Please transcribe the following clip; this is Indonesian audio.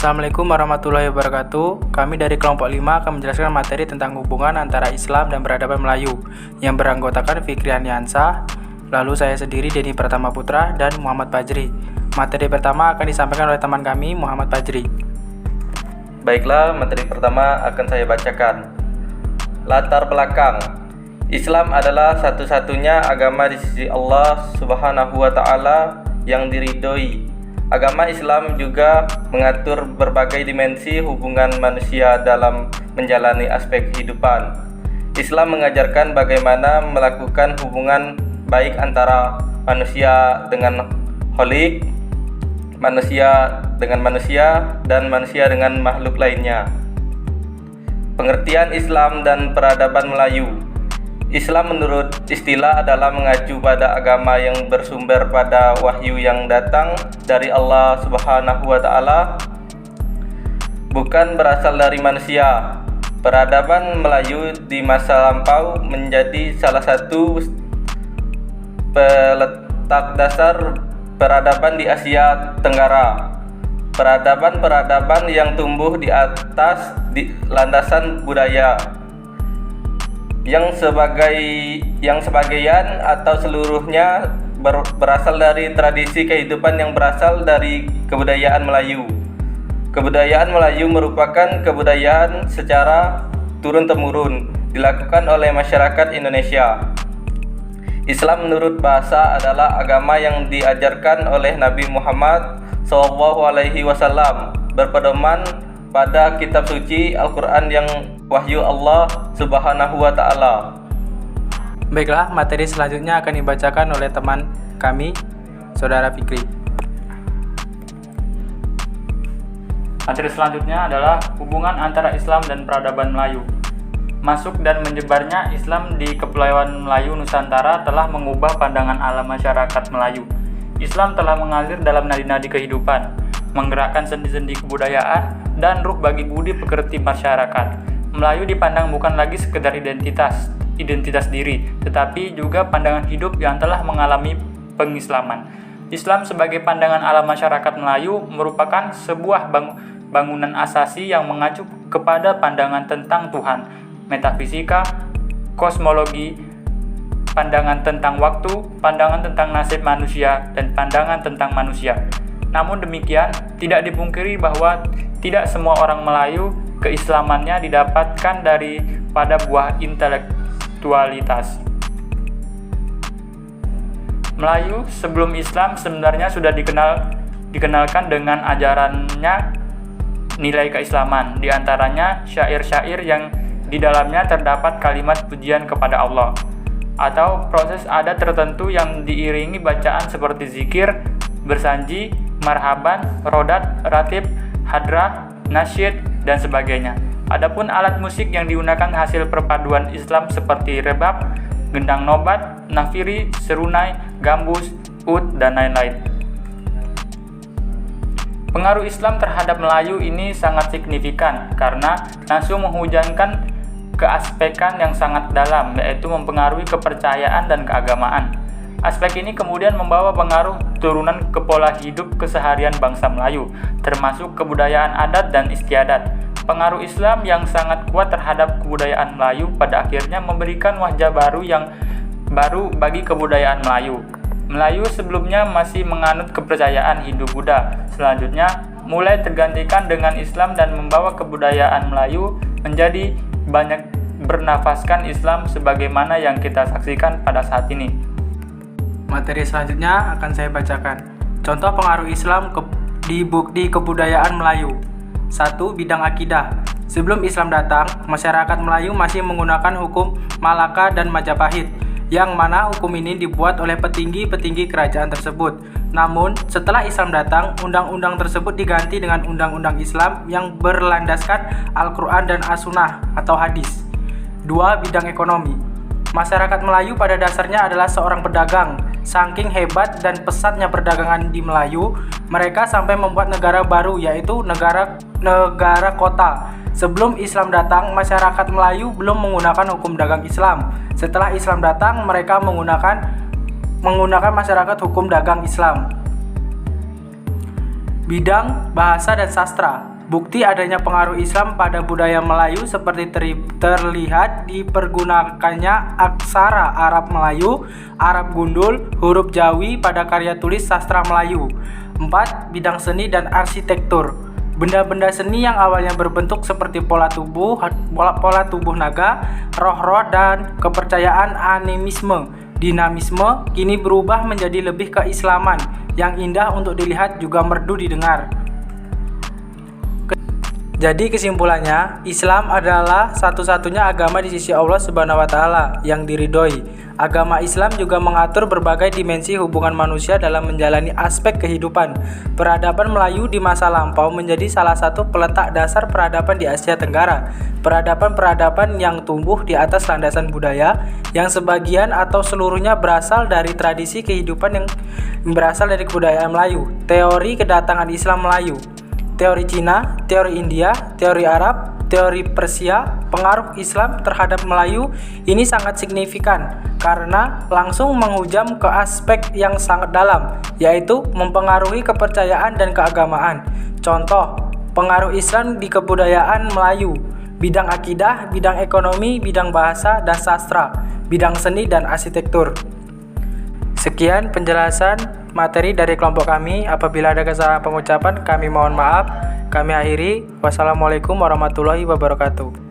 Assalamualaikum warahmatullahi wabarakatuh. Kami dari kelompok 5 akan menjelaskan materi tentang hubungan antara Islam dan peradaban Melayu yang beranggotakan Fikri Handiansah, lalu saya sendiri Denny Pratama Putra dan Muhammad Fajri. Materi pertama akan disampaikan oleh teman kami Muhammad Fajri. Baiklah, materi pertama akan saya bacakan. Latar belakang. Islam adalah satu-satunya agama di sisi Allah Subhanahu wa taala yang diridhoi. Agama Islam juga mengatur berbagai dimensi hubungan manusia dalam menjalani aspek kehidupan. Islam mengajarkan bagaimana melakukan hubungan baik antara manusia dengan Khalik, manusia dengan manusia, dan manusia dengan makhluk lainnya. Pengertian Islam dan peradaban Melayu. Islam menurut istilah adalah mengacu pada agama yang bersumber pada wahyu yang datang dari Allah Subhanahu wa taala, bukan berasal dari manusia. Peradaban Melayu di masa lampau menjadi salah satu peletak dasar peradaban di Asia Tenggara. Peradaban-peradaban yang tumbuh di atas landasan budaya yang sebagian atau seluruhnya berasal dari tradisi kehidupan yang berasal dari kebudayaan Melayu. Kebudayaan Melayu merupakan kebudayaan secara turun-temurun dilakukan oleh masyarakat Indonesia. Islam menurut bahasa adalah agama yang diajarkan oleh Nabi Muhammad SAW, berpedoman pada kitab suci Al-Quran yang wahyu Allah Subhanahu wa ta'ala. Baiklah, materi selanjutnya akan dibacakan oleh teman kami, Saudara Fikri. Materi selanjutnya adalah hubungan antara Islam dan peradaban Melayu. Masuk dan menyebarnya Islam di Kepulauan Melayu Nusantara telah mengubah pandangan alam masyarakat Melayu. Islam telah mengalir dalam nadi-nadi kehidupan, menggerakkan sendi-sendi kebudayaan dan ruh bagi budi pekerti masyarakat. Melayu dipandang bukan lagi sekedar identitas diri, tetapi juga pandangan hidup yang telah mengalami pengislaman. Islam sebagai pandangan alam masyarakat Melayu merupakan sebuah bangunan asasi yang mengacu kepada pandangan tentang Tuhan, metafisika, kosmologi, pandangan tentang waktu, pandangan tentang nasib manusia, dan pandangan tentang manusia. Namun demikian, tidak dipungkiri bahwa tidak semua orang Melayu keislamannya didapatkan daripada buah intelektualitas. Melayu sebelum Islam sebenarnya sudah dikenalkan dengan ajarannya nilai keislaman, di antaranya syair-syair yang di dalamnya terdapat kalimat pujian kepada Allah, atau proses adat tertentu yang diiringi bacaan seperti zikir, bersanji, marhaban, rodat, ratib, hadrah, nasyid, dan sebagainya. Adapun alat musik yang digunakan hasil perpaduan Islam seperti rebab, gendang nobat, nafiri, serunai, gambus, ud, dan lain-lain. Pengaruh Islam terhadap Melayu ini sangat signifikan karena langsung menghujamkan keaspekan yang sangat dalam, yaitu mempengaruhi kepercayaan dan keagamaan. Aspek ini kemudian membawa pengaruh turunan ke pola hidup keseharian bangsa Melayu, termasuk kebudayaan adat dan istiadat. Pengaruh Islam yang sangat kuat terhadap kebudayaan Melayu pada akhirnya memberikan wajah baru bagi kebudayaan Melayu. Melayu sebelumnya masih menganut kepercayaan Hindu-Buddha, selanjutnya mulai tergantikan dengan Islam dan membawa kebudayaan Melayu menjadi banyak bernafaskan Islam sebagaimana yang kita saksikan pada saat ini. Materi selanjutnya akan saya bacakan. Contoh pengaruh Islam di kebudayaan Melayu. 1. Bidang akidah. Sebelum Islam datang, masyarakat Melayu masih menggunakan hukum Malaka dan Majapahit, yang mana hukum ini dibuat oleh petinggi-petinggi kerajaan tersebut. Namun, setelah Islam datang, undang-undang tersebut diganti dengan undang-undang Islam yang berlandaskan Al-Quran dan As-Sunnah atau hadis. 2. Bidang ekonomi. Masyarakat Melayu pada dasarnya adalah seorang pedagang. Saking hebat dan pesatnya perdagangan di Melayu, mereka sampai membuat negara baru, yaitu negara kota. Sebelum Islam datang, masyarakat Melayu belum menggunakan hukum dagang Islam. Setelah Islam datang, mereka menggunakan masyarakat hukum dagang Islam. Bidang bahasa dan sastra. Bukti adanya pengaruh Islam pada budaya Melayu seperti terlihat di pergunakannya aksara Arab Melayu, Arab Gundul, huruf Jawi pada karya tulis sastra Melayu. 4. Bidang seni dan arsitektur. Benda-benda seni yang awalnya berbentuk seperti pola tubuh naga, roh-roh dan kepercayaan animisme, dinamisme kini berubah menjadi lebih keislaman yang indah untuk dilihat juga merdu didengar. Jadi kesimpulannya, Islam adalah satu-satunya agama di sisi Allah Subhanahu wa taala yang diridhoi. Agama Islam juga mengatur berbagai dimensi hubungan manusia dalam menjalani aspek kehidupan. Peradaban Melayu di masa lampau menjadi salah satu peletak dasar peradaban di Asia Tenggara. Peradaban-peradaban yang tumbuh di atas landasan budaya yang sebagian atau seluruhnya berasal dari tradisi kehidupan yang berasal dari kebudayaan Melayu. Teori kedatangan Islam Melayu, teori Cina, teori India, teori Arab, teori Persia, pengaruh Islam terhadap Melayu ini sangat signifikan karena langsung menghujam ke aspek yang sangat dalam, yaitu mempengaruhi kepercayaan dan keagamaan. Contoh, pengaruh Islam di kebudayaan Melayu, bidang akidah, bidang ekonomi, bidang bahasa dan sastra, bidang seni dan arsitektur. Sekian penjelasan materi dari kelompok kami. Apabila ada kesalahan pengucapan, kami mohon maaf. Kami akhiri. Wassalamualaikum warahmatullahi wabarakatuh.